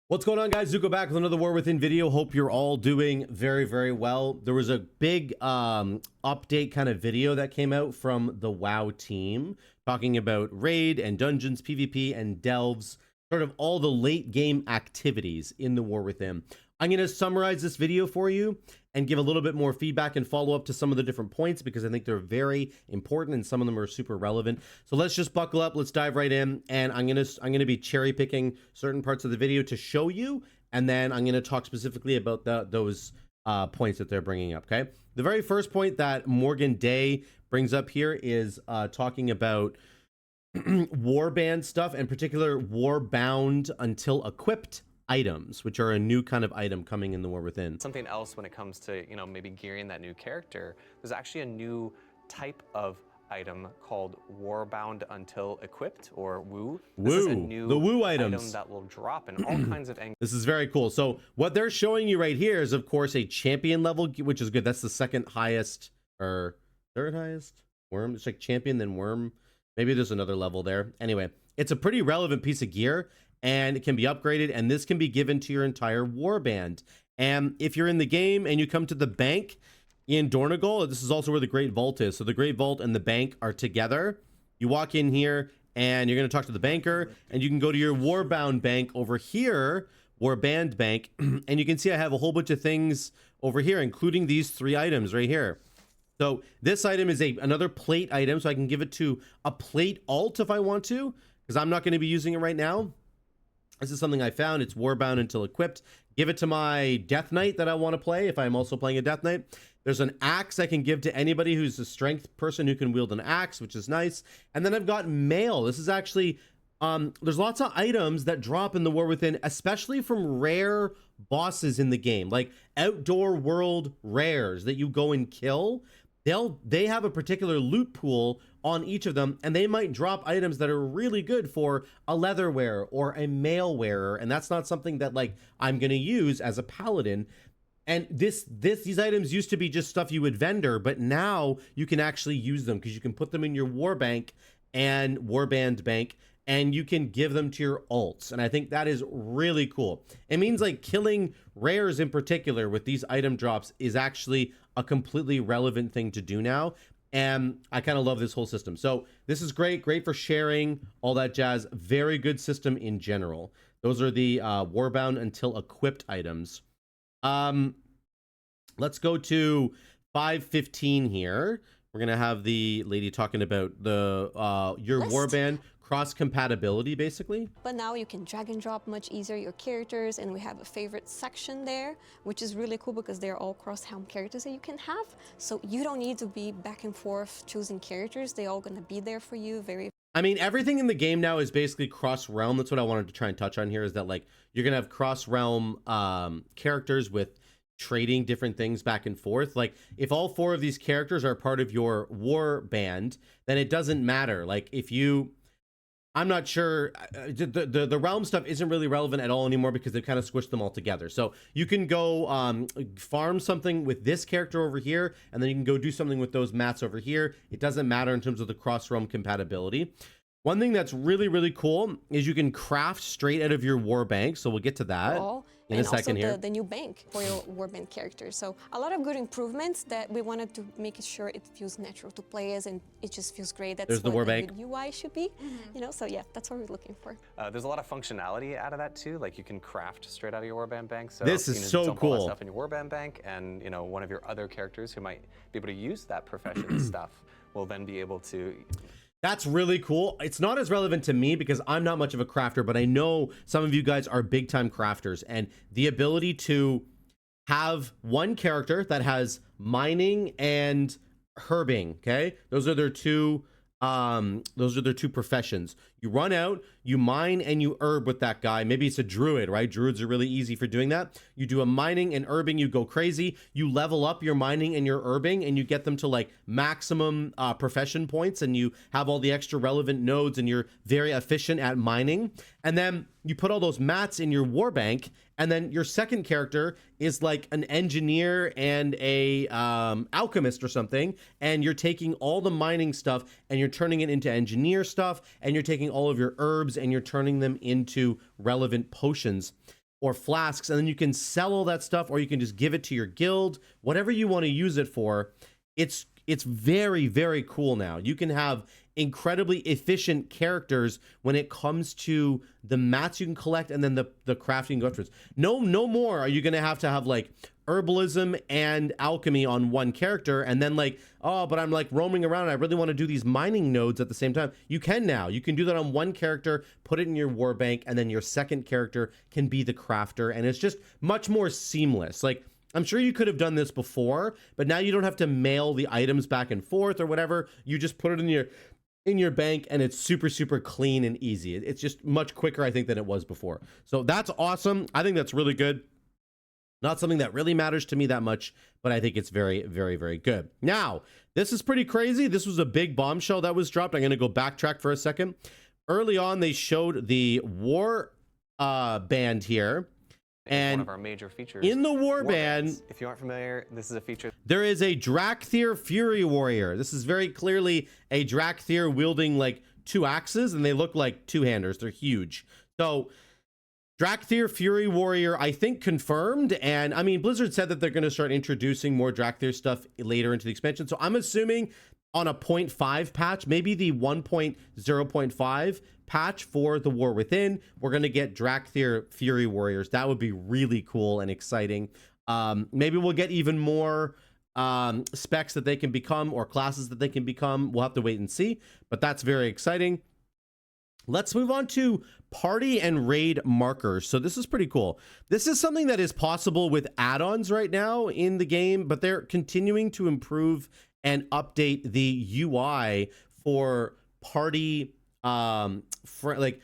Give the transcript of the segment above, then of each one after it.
What's going on, guys? Zuko back with another War Within video. Hope you're all doing very well. There was a big update kind of video that came out from the WoW team talking about raid and dungeons, PvP and delves, sort of all the late game activities in the War Within. I'm going to summarize this video for you and give a little bit more feedback and follow up to some of the different points because I think they're very important and some of them are super relevant. So let's just buckle up. Let's dive right in. And I'm going to be cherry picking certain parts of the video to show you. And then I'm going to talk specifically about those points that they're bringing up. Okay. The very first point that Morgan Day brings up here is talking about Warband stuff, in particular Warbound until equipped items, which are a new kind of item coming in the War Within. Something else when it comes to, maybe gearing that new character, there's actually a new type of item called Warbound until equipped, or Woo. This is a new the Woo items item that will drop in all kinds of angles. This is very cool. So what they're showing you right here is, of course, a champion level, which is good. That's the second highest or third highest worm. It's like champion, then worm. Maybe there's another level there. Anyway, it's a pretty relevant piece of gear. And it can be upgraded, and this can be given to your entire warband. And if you're in the game and you come to the bank in Dornegal, this is also where the Great Vault is. So the Great Vault and the bank are together. You walk in here and you're going to talk to the banker, and you can go to your Warbound bank over here, Warband bank, and you can see I have a whole bunch of things over here, including these 3 items right here. So this item is another plate item, so I can give it to a plate alt if I want to, because I'm not going to be using it right now. This is something I found. It's Warbound until equipped. Give it to my Death Knight that I want to play if I'm also playing a Death Knight. There's an axe I can give to anybody who's a strength person who can wield an axe, which is nice. And then I've got mail. This is actually, there's lots of items that drop in the War Within, especially from rare bosses in the game, like outdoor world rares that you go and kill. They have a particular loot pool on each of them, and they might drop items that are really good for a leather wearer or a mail wearer, and that's not something that like I'm gonna use as a paladin. And these items used to be just stuff you would vendor, but now you can actually use them because you can put them in your war bank and warband bank, and you can give them to your alts. And I think that is really cool. It means like killing rares in particular with these item drops is actually a completely relevant thing to do now. And I kind of love this whole system. So this is great for sharing, all that jazz. Very good system in general. Those are the Warbound until equipped items. Let's go to 5:15 here. We're gonna have the lady talking about the your Warband cross-compatibility, basically. But now you can drag and drop much easier your characters, and we have a favorite section there, which is really cool because they're all cross-helm characters that you can have. So you don't need to be back and forth choosing characters. They're all gonna be there for you. I mean, everything in the game now is basically cross-realm. That's what I wanted to try and touch on here, is that like you're gonna have cross-realm characters with trading different things back and forth. Like if all 4 of these characters are part of your war band, then it doesn't matter. Like if you, I'm not sure, the realm stuff isn't really relevant at all anymore because they've kind of squished them all together. So you can go farm something with this character over here, and then you can go do something with those mats over here. It doesn't matter in terms of the cross-realm compatibility. One thing that's really cool is you can craft straight out of your war bank. So we'll get to that in a second here. And also the new bank for your Warband character. So a lot of good improvements that we wanted to make sure it feels natural to play as, and it just feels great. That's the what war a bank good UI should be. So yeah, that's what we're looking for. There's a lot of functionality out of that too. Like you can craft straight out of your Warband bank. So this is so dump cool. all that stuff in your Warband bank, and one of your other characters who might be able to use that profession stuff will then be able to. That's really cool. It's not as relevant to me because I'm not much of a crafter, but I know some of you guys are big time crafters, and the ability to have one character that has mining and herbing, okay? Those are their two professions. You run out, you mine and you herb with that guy. Maybe it's a druid, right? Druids are really easy for doing that. You do a mining and herbing, you go crazy. You level up your mining and your herbing, and you get them to like maximum profession points, and you have all the extra relevant nodes, and you're very efficient at mining. And then you put all those mats in your war bank, and then your second character is like an engineer and a alchemist or something, and you're taking all the mining stuff and you're turning it into engineer stuff, and you're taking all of your herbs and you're turning them into relevant potions. or flasks, and then you can sell all that stuff, or you can just give it to your guild, whatever you want to use it for. It's very, very cool now. You can have incredibly efficient characters when it comes to the mats you can collect and then the crafting go afterwards. No more are you going to have like herbalism and alchemy on one character, and then like, oh, but I'm like roaming around and I really want to do these mining nodes at the same time. You can now. You can do that on one character, put it in your war bank, and then your second character can be the crafter, and it's just much more seamless. Like, I'm sure you could have done this before, but now you don't have to mail the items back and forth or whatever. You just put it in your bank, and it's super, super clean and easy. It's just much quicker, I think, than it was before. So that's awesome. I think that's really good. Not something that really matters to me that much, but I think it's very, very, very good. Now, this is pretty crazy. This was a big bombshell that was dropped. I'm going to go backtrack for a second. Early on, they showed the war band here. And one of our major features in the Warband, if you aren't familiar, this is a feature. There is a Dracthyr Fury Warrior. This is very clearly a Dracthyr wielding like 2 axes, and they look like 2-handers. They're huge. So Dracthyr Fury Warrior, I think, confirmed. And I mean, Blizzard said that they're going to start introducing more Dracthyr stuff later into the expansion. So I'm assuming on a 0.5 patch, maybe the 1.0.5 patch for the War Within, we're going to get Dracthyr Fury Warriors. That would be really cool and exciting. Maybe we'll get even more specs that they can become, or classes that they can become. We'll have to wait and see, but that's very exciting. Let's move on to party and raid markers. So this is pretty cool. This is something that is possible with add-ons right now in the game, but they're continuing to improve and update the UI for party, for like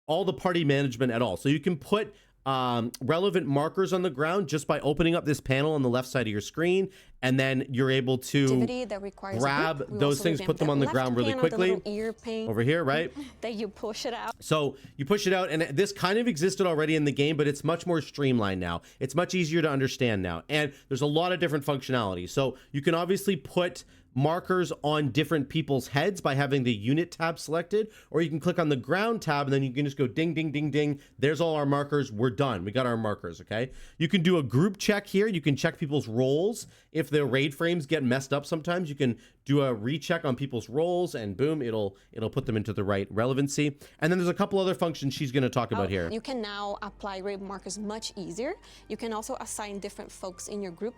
all the party management at all. So you can put relevant markers on the ground just by opening up this panel on the left side of your screen, and then you're able to grab those things, put them on the ground really quickly. Over here, right? That you push it out. So you push it out, and this kind of existed already in the game, but it's much more streamlined now. It's much easier to understand now, and there's a lot of different functionality. So you can obviously put markers on different people's heads by having the unit tab selected, or you can click on the ground tab, and then you can just go ding, ding, ding, ding. There's all our markers. We're done. We got our markers. Okay. You can do a group check here. You can check people's roles. If the raid frames get messed up, sometimes you can do a recheck on people's roles, and boom, it'll put them into the right relevancy. And then there's a couple other functions she's going to talk about here. You can now apply raid markers much easier. You can also assign different folks in your group.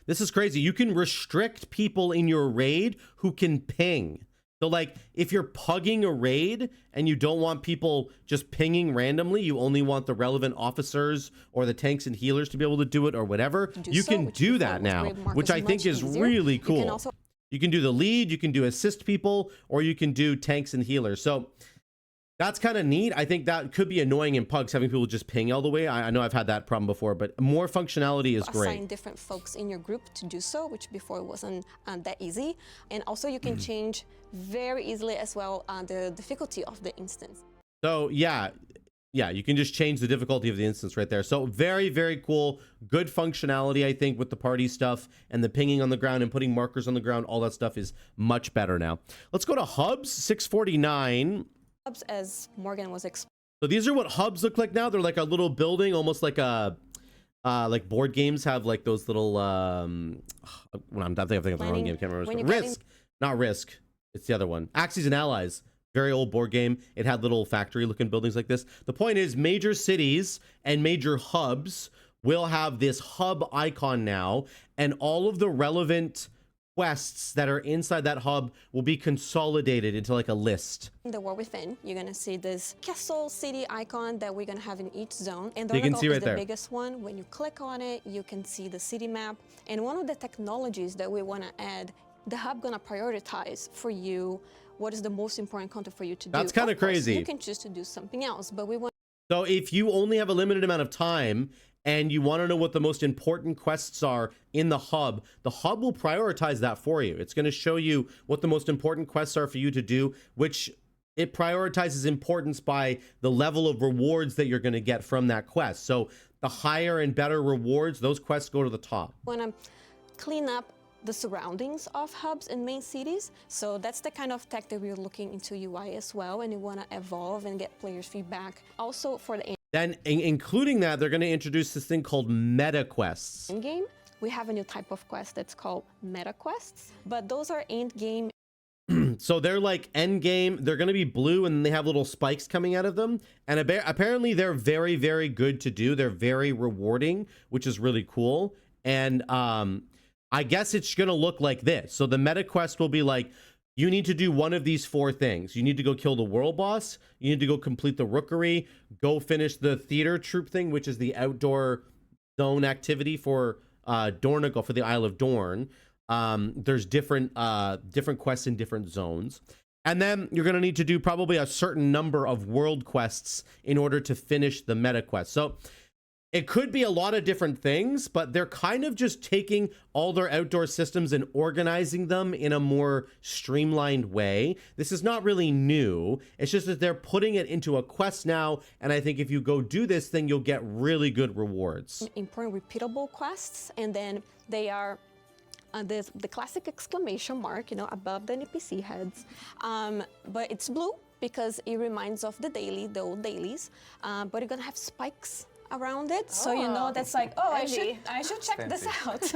This is crazy. You can restrict people in your raid who can ping. So like if you're pugging a raid and you don't want people just pinging randomly, you only want the relevant officers or the tanks and healers to be able to do it or whatever, you can do that now, which I think is really cool. You can do the lead, you can do assist people, or you can do tanks and healers. So that's kind of neat. I think that could be annoying in pugs, having people just ping all the way. I know I've had that problem before, but more functionality is great. Assign different folks in your group to do so, which before wasn't that easy. And also you can change very easily as well the difficulty of the instance. So yeah, you can just change the difficulty of the instance right there. So very, very cool. Good functionality, I think, with the party stuff and the pinging on the ground and putting markers on the ground. All that stuff is much better now. Let's go to hubs, 649. Hubs, as Morgan was explaining. So these are what hubs look like now. They're like a little building, almost like a like board games have like those little when I'm thinking of the wrong game, can't remember. Risk, not Risk. It's the other one. Axes and Allies. Very old board game. It had little factory looking buildings like this. The point is, major cities and major hubs will have this hub icon now, and all of the relevant quests that are inside that hub will be consolidated into like a list. In the War Within, you're gonna see this castle city icon that we're gonna have in each zone, and you can see right the biggest one. When you click on it, you can see the city map. And one of the technologies that we want to add, the hub gonna prioritize for you what is the most important content for you to do. That's kind of crazy. You can choose to do something else, but we want. So if you only have a limited amount of time and you want to know what the most important quests are in the hub will prioritize that for you. It's going to show you what the most important quests are for you to do, which it prioritizes importance by the level of rewards that you're going to get from that quest. So the higher and better rewards, those quests go to the top. Want to clean up the surroundings of hubs in main cities. So that's the kind of tech that we're looking into UI as well, and we want to evolve and get players feedback. Also for the Then including that, they're going to introduce this thing called meta quests. In game, we have a new type of quest that's called meta quests, but those are end game. So they're like end game. They're going to be blue and they have little spikes coming out of them. And apparently they're very, very good to do. They're very rewarding, which is really cool. And I guess it's going to look like this. So the meta quest will be like, you need to do one of these 4 things. You need to go kill the world boss. You need to go complete the rookery, go finish the theater troop thing, which is the outdoor zone activity for Dornigal, for the Isle of Dorne. There's different quests in different zones. And then you're going to need to do probably a certain number of world quests in order to finish the meta quest. So it could be a lot of different things, but they're kind of just taking all their outdoor systems and organizing them in a more streamlined way. This is not really new. It's just that they're putting it into a quest now. And I think if you go do this thing, you'll get really good rewards. Important repeatable quests, and then they are the classic exclamation mark, above the NPC heads. But it's blue because it reminds of the old dailies. But you're gonna have spikes around it, so that's like, I should check this out.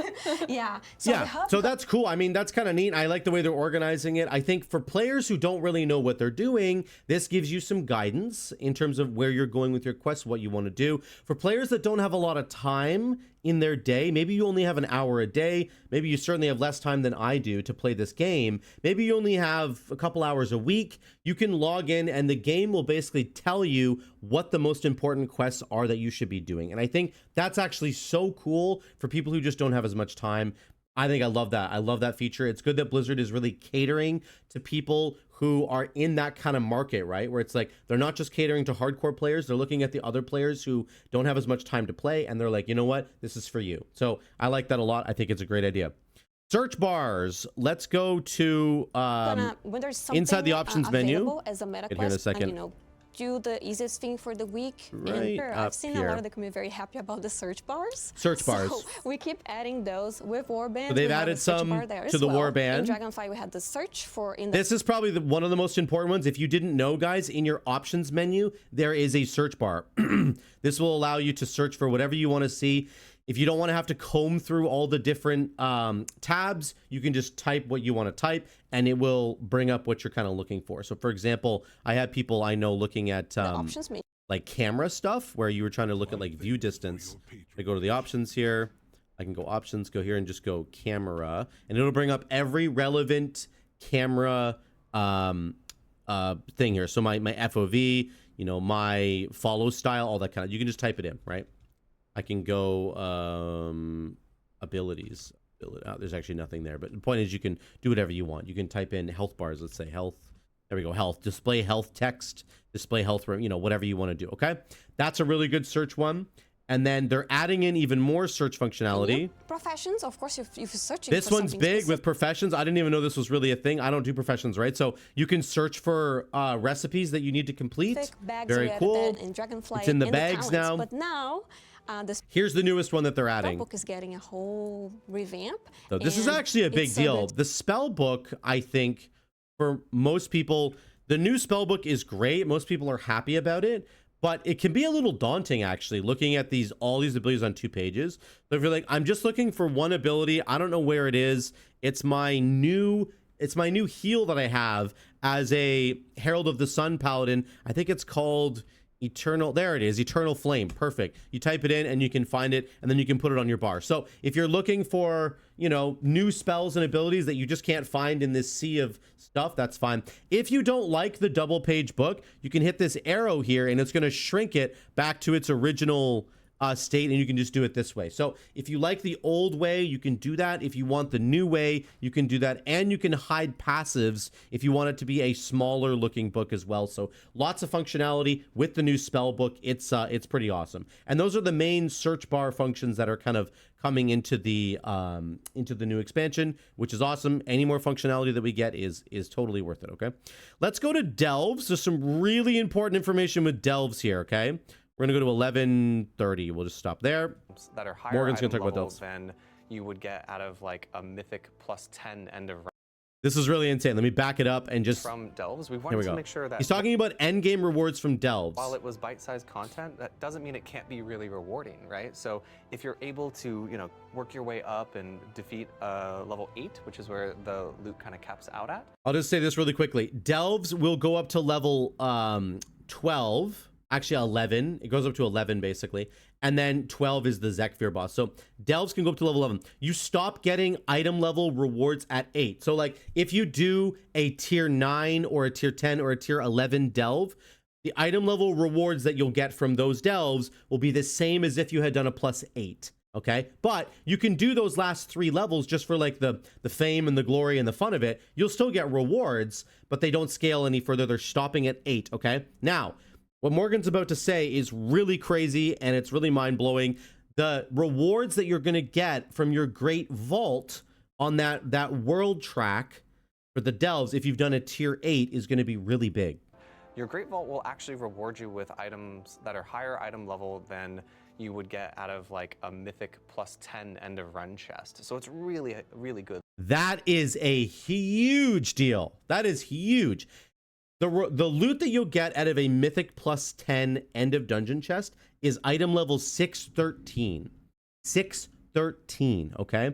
Yeah. So that's cool. I mean, that's kind of neat. I like the way they're organizing it. I think for players who don't really know what they're doing, this gives you some guidance in terms of where you're going with your quest, what you want to do. For players that don't have a lot of time in their day, maybe you only have an hour a day, maybe you certainly have less time than I do to play this game, maybe you only have a couple hours a week, you can log in and the game will basically tell you what the most important quests are that you should be doing. And I think that's actually so cool for people who just don't have as much time. I think I love that. I love that feature. It's good that Blizzard is really catering to people who are in that kind of market, right? Where it's like, they're not just catering to hardcore players. They're looking at the other players who don't have as much time to play. And they're like, you know what? This is for you. So I like that a lot. I think it's a great idea. Search bars. Let's go to when there's inside the options menu. As a meta Here in a second. Do the easiest thing for the week. Right and I've seen a lot of the community very happy about the search bars. So we keep adding those with Warband. So they've added some to the Warband. In Dragonfly, we had the search for. This is probably one of the most important ones. If you didn't know, guys, in your options menu, there is a search bar. This will allow you to search for whatever you want to see. If you don't want to have to comb through all the different tabs, you can just type what you want to type and it will bring up what you're kind of looking for. So for example, I had people I know looking at options menu, like camera stuff where you were trying to look at like view distance. I go to the options here. I can go options, go here and just go camera, and it'll bring up every relevant camera thing here. So my FOV, my follow style, all that kind of, you can just type it in, right? I can go abilities. There's actually nothing there, but the point is you can do whatever you want. You can type in health bars. Let's say health. There we go. Health. Display health text. Display health. Whatever you want to do. Okay, that's a really good search one. And then they're adding in even more search functionality. Professions, of course, if you're searching. This one's big with professions. I didn't even know this was really a thing. I don't do professions, right? So you can search for recipes that you need to complete. Very cool. In Dragonfly, it's in the bags now. But now. Here's the newest one that they're adding. Spellbook is getting a whole revamp. So this is actually a big deal. The Spellbook, I think, for most people, the new Spellbook is great. Most people are happy about it, but it can be a little daunting actually, looking at all these abilities on 2 pages. So if you're like, I'm just looking for one ability, I don't know where it is. It's my new heal that I have as a Herald of the Sun Paladin. I think it's called Eternal, there it is, Eternal Flame. Perfect. You type it in and you can find it, and then you can put it on your bar. So if you're looking for, new spells and abilities that you just can't find in this sea of stuff, that's fine. If you don't like the double page book, you can hit this arrow here and it's going to shrink it back to its original state, and you can just do it this way. So if you like the old way, you can do that. If you want the new way, you can do that, and you can hide passives if you want it to be a smaller looking book as well. So lots of functionality with the new spell book. It's pretty awesome. And those are the main search bar functions that are kind of coming into the new expansion, which is awesome. Any more functionality that we get is totally worth it. Okay, let's go to delves. There's some really important information with delves here. Okay, we're going to go to 11:30. We'll just stop there. That are higher Morgan's going to talk about levels those. than you would get out of like a mythic +10 end of round. This is really insane. Let me back it up and just... from delves. We Here wanted we to go. make sure that He's talking about end game rewards from delves. while it was bite-sized content, that doesn't mean it can't be really rewarding, right? So if you're able to, you know, work your way up and defeat level 8, which is where the loot kind of caps out at. I'll just say this really quickly. Delves will go up to level 12, actually 11. It goes up to 11 basically. And then 12 is the Dracthyr boss. So delves can go up to level 11. You stop getting item level rewards at 8. So like if you do a tier 9 or a tier 10 or a tier 11 delve, the item level rewards that you'll get from those delves will be the same as if you had done a plus 8. Okay, but you can do those last 3 levels just for like the fame and the glory and the fun of it. You'll still get rewards, but they don't scale any further. They're stopping at 8. Okay, now what Morgan's about to say is really crazy and it's really mind-blowing. The rewards that you're going to get from your Great Vault on that world track for the delves, if you've done a tier 8, is going to be really big. Your Great Vault will actually reward you with items that are higher item level than you would get out of like a mythic plus 10 end of run chest. So it's really, really good. That is a huge deal. That is huge. The loot that you'll get out of a mythic plus 10 end of dungeon chest is item level 613. 613, okay?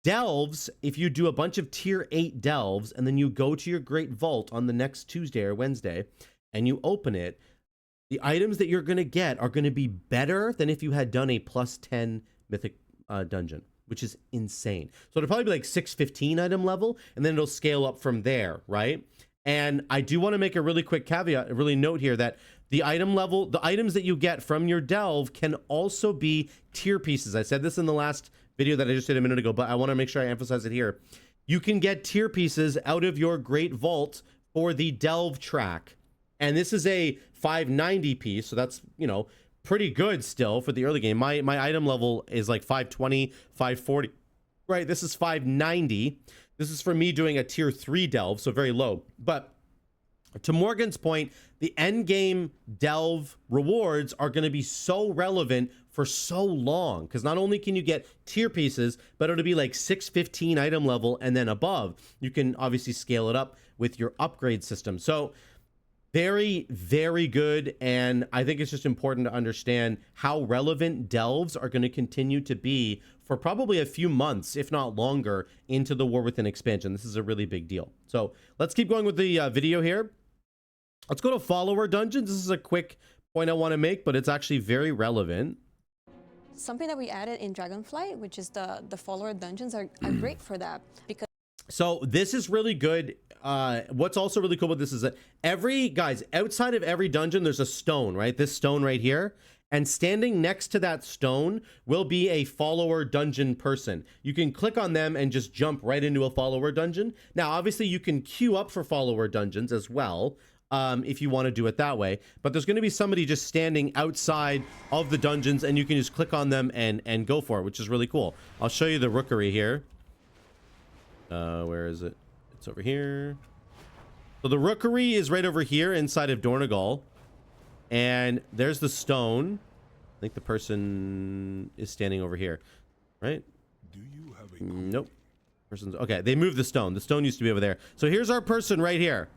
Delves, if you do a bunch of tier 8 delves and then you go to your Great Vault on the next Tuesday or Wednesday and you open it, the items that you're going to get are going to be better than if you had done a plus 10 mythic dungeon, which is insane. So it'll probably be like 615 item level, and then it'll scale up from there, right? And I do want to make a really quick caveat, a really note here that the item level, the items that you get from your delve can also be tier pieces. I said this in the last video that I just did a minute ago, but I want to make sure I emphasize it here. You can get tier pieces out of your Great Vault for the delve track. And this is a 590 piece, so that's, you know, pretty good still for the early game. My item level is like 520, 540. Right, this is 590. This is for me doing a tier 3 delve, so very low. But to Morgan's point, the end game delve rewards are going to be so relevant for so long, because not only can you get tier pieces, but it'll be like 615 item level and then above. You can obviously scale it up with your upgrade system. So very, very good. And I think it's just important to understand how relevant delves are going to continue to be for probably a few months, if not longer, into the War Within expansion. This is a really big deal. So let's keep going with the video here. Let's go to follower dungeons. This is a quick point I want to make, but it's actually very relevant. Something that we added in Dragonflight, which is the follower dungeons, are great for that. Because so this is really good. What's also really cool about this is that guys, outside of every dungeon, there's a stone, right? This stone right here. And standing next to that stone will be a follower dungeon person. You can click on them and just jump right into a follower dungeon. Now, obviously, you can queue up for follower dungeons as well, if you want to do it that way. But there's going to be somebody just standing outside of the dungeons, and you can just click on them and go for it, which is really cool. I'll show you the rookery here. Where is it? It's over here. So the rookery is right over here inside of Dornegal. And there's the stone. I think the person is standing over here, right? Do you have a Nope. Person's okay. They moved the stone. The stone used to be over there. So here's our person right here.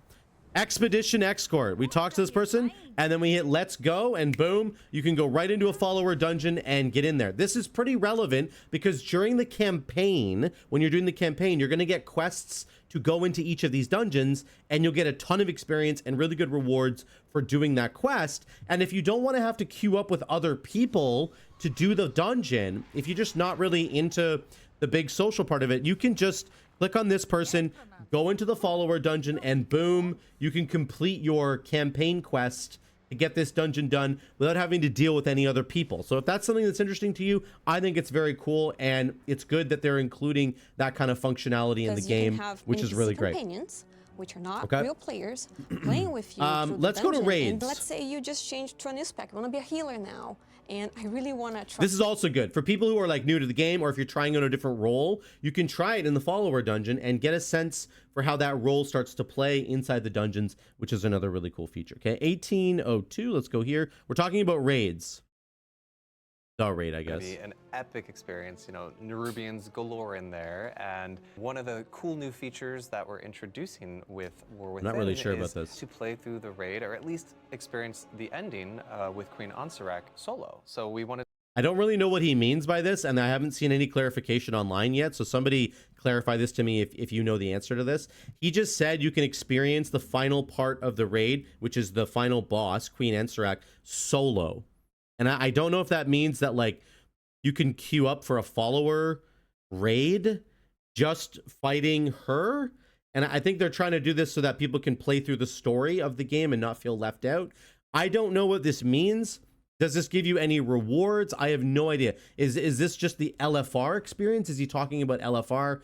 Expedition Escort. We talk to this person and then we hit let's go, and boom, you can go right into a follower dungeon and get in there. This is pretty relevant because during the campaign, when you're doing the campaign, you're going to get quests to go into each of these dungeons, and you'll get a ton of experience and really good rewards for doing that quest. And if you don't want to have to queue up with other people to do the dungeon, if you're just not really into the big social part of it, you can just click on this person, go into the follower dungeon, and boom, you can complete your campaign quest to get this dungeon done without having to deal with any other people. So if that's something that's interesting to you, I think it's very cool, and it's good that they're including that kind of functionality in the game, which is really great. Companions, which are not real players, playing with you. Let's go to raids. And let's say you just changed to a new spec. You want to be a healer now, and I really want to try. This is also good for people who are like new to the game, or if you're trying out a different role, you can try it in the follower dungeon and get a sense for how that role starts to play inside the dungeons, which is another really cool feature. Okay, 1802. Let's go here. We're talking about raids. raid, I It's gonna guess. be an epic experience. You know, Nerubians galore in there, and one of the cool new features that we're introducing with War Within Not really sure is about this. to play through the raid, or at least experience the ending with Queen Ansarak solo. So we wanted. I don't really know what he means by this, and I haven't seen any clarification online yet. So somebody clarify this to me if you know the answer to this. He just said you can experience the final part of the raid, which is the final boss, Queen Ansarak, solo. And I don't know if that means that like you can queue up for a follower raid just fighting her. And I think they're trying to do this so that people can play through the story of the game and not feel left out. I don't know what this means. Does this give you any rewards? I have no idea. Is this just the LFR experience? Is he talking about LFR?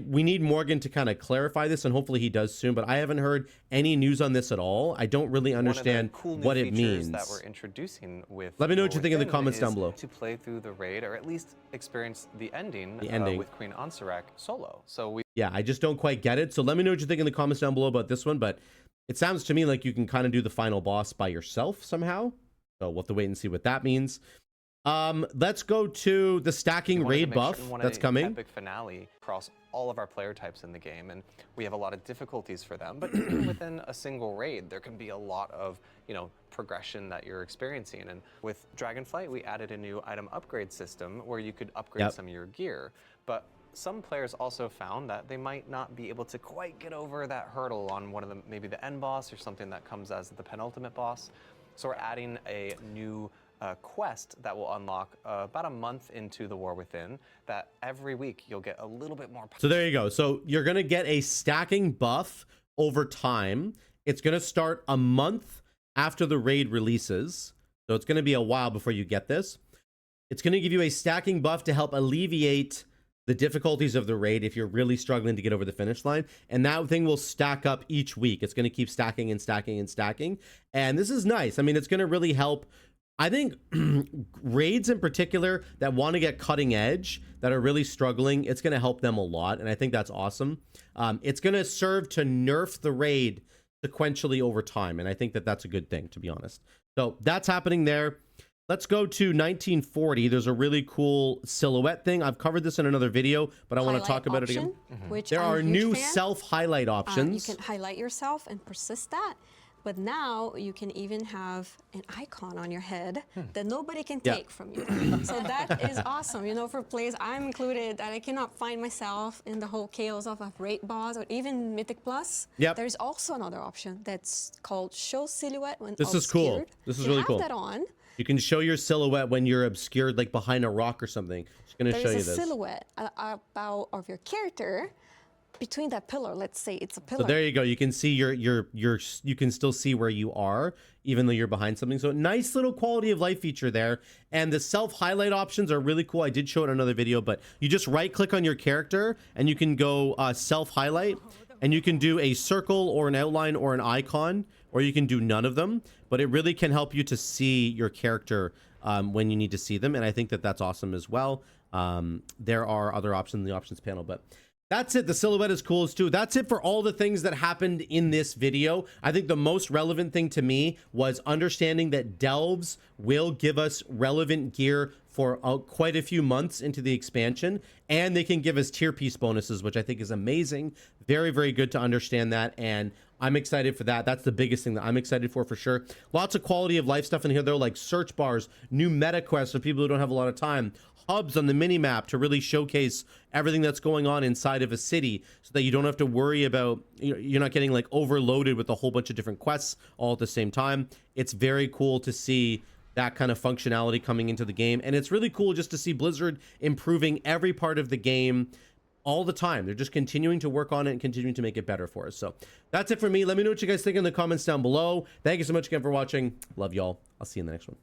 We need Morgan to kind of clarify this, and hopefully he does soon, but I haven't heard any news on this at all. I don't really understand what it means. That we're introducing with. Let me know what you think in the Within comments is down below. To play through the raid, or at least experience the ending, with Queen Ansarak solo. So we. Yeah, I just don't quite get it. So let me know what you think in the comments down below about this one, but it sounds to me like you can kind of do the final boss by yourself somehow. So we'll have to wait and see what that means. Let's go to the stacking raid buff that's coming. Epic finale across all of our player types in the game, and we have a lot of difficulties for them. But even within a single raid, there can be a lot of progression that you're experiencing. And with Dragonflight, we added a new item upgrade system where you could upgrade some of your gear. But some players also found that they might not be able to quite get over that hurdle on one of the maybe the end boss or something that comes as the penultimate boss. So we're adding a new quest that will unlock about a month into the War Within, that every week you'll get a little bit more. So there you go. So you're going to get a stacking buff over time. It's going to start a month after the raid releases. So it's going to be a while before you get this. It's going to give you a stacking buff to help alleviate the difficulties of the raid if you're really struggling to get over the finish line. And that thing will stack up each week. It's going to keep stacking and stacking and stacking. And this is nice. I mean, it's going to really help. I think raids in particular that want to get cutting edge, that are really struggling, it's going to help them a lot. And I think that's awesome. It's going to serve to nerf the raid sequentially over time. And I think that that's a good thing, to be honest. So that's happening there. Let's go to 1940. There's a really cool silhouette thing. I've covered this in another video, but I want to talk about it again. Which there are new self-highlight options. You can highlight yourself and persist that. But now you can even have an icon on your head that nobody can take from you. So that is awesome. For players, I'm included, that I cannot find myself in the whole chaos of a raid boss or even Mythic Plus. There's also another option that's called Show Silhouette when obscured. This is cool. This is really cool. That on. You can show your silhouette when you're obscured, like behind a rock or something. Just gonna show you this. There's a silhouette of your character between that pillar. Let's say it's a pillar. So there you go. You can see you can still see where you are, even though you're behind something. So nice little quality of life feature there. And the self-highlight options are really cool. I did show it in another video, but you just right-click on your character and you can go self-highlight, and you can do a circle or an outline or an icon, or you can do none of them. But it really can help you to see your character when you need to see them. And I think that that's awesome as well. There are other options in the options panel, but that's it. The silhouette is cool too. That's it for all the things that happened in this video. I think the most relevant thing to me was understanding that Delves will give us relevant gear for quite a few months into the expansion, and they can give us tier piece bonuses, which I think is amazing. Very, very good to understand that, and I'm excited for that. That's the biggest thing that I'm excited for sure. Lots of quality of life stuff in here, though, like search bars, new meta quests for people who don't have a lot of time, hubs on the mini map to really showcase everything that's going on inside of a city, so that you don't have to worry about, you're not getting like overloaded with a whole bunch of different quests all at the same time. It's very cool to see that kind of functionality coming into the game, and it's really cool just to see Blizzard improving every part of the game all the time. They're just continuing to work on it and continuing to make it better for us. So that's it for me. Let me know what you guys think in the comments down below. Thank you so much again for watching. Love y'all. I'll see you in the next one.